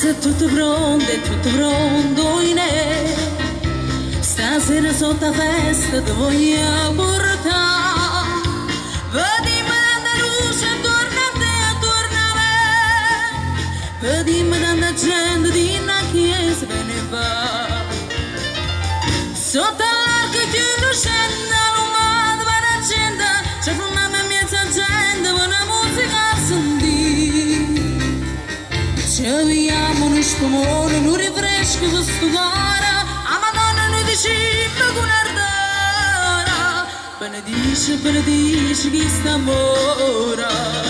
se è tutto pronto in è. Stasera sotto la festa ti voglio portare. Vediamo tanta luce attorno a te, attorno a me. Vediamo tanta gente di una chiesa che ne va. Sotto l'arco che lucenda, l'umano va la gente, c'è fumata mezza gente, buona musica a sentire. Ci vediamo uno spumone, un rinfresco questo cuore, a Madonna noi diciamo con ardore. Benedice chi sta amore.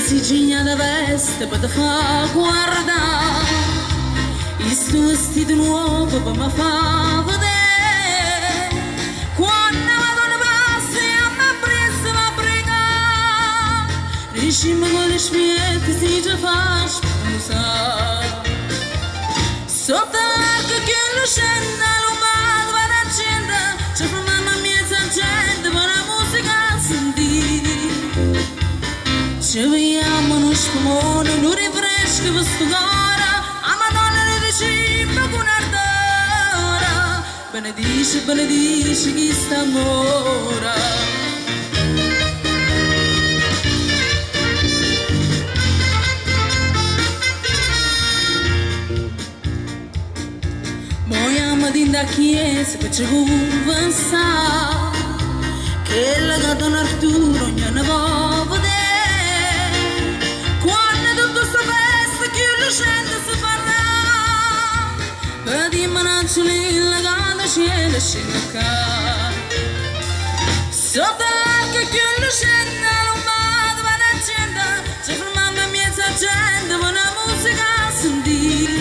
Si cigna da veste per te fa guardare, il suo vestito nuovo per me fa vedere. Quando Madonna passa a me presa va a pregare, ricima con le spiette si già fa sposare. Sotto l'arco che lucenda l'umano va da gente, c'è per mamma mezza gente, buona musica a sentire. Ci vediamo uno spumone, un rinfresco questo cuore, a Madonna noi diciamo con ardore. Benedice chi sta amore. Moiamo dentro la chiesa per ci pensare che la Don Arturo ognuno può vedere. Si parla, vediamo una ciulilla quando cielo scende. Sotto l'arco che lucenda l'umano va la gente, c'è fermata mezza gente, buona musica a sentire.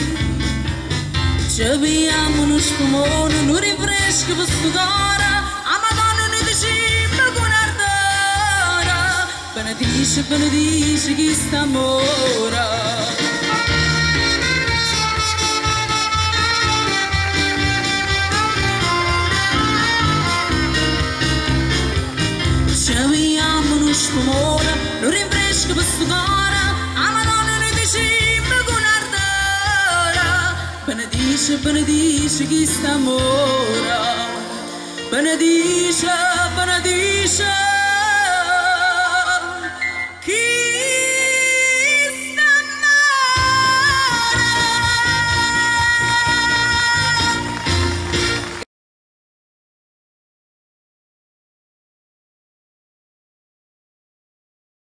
Ci vediamo uno spumone, un rinfresco questo cuore, a Madonna noi diciamo con ardore. Benedice chi sta amore. Vediamo uno spumone, lo rinfresco questo cuore, a Madonna noi diciamo con ardore. Benedice chi sta amore. Benedice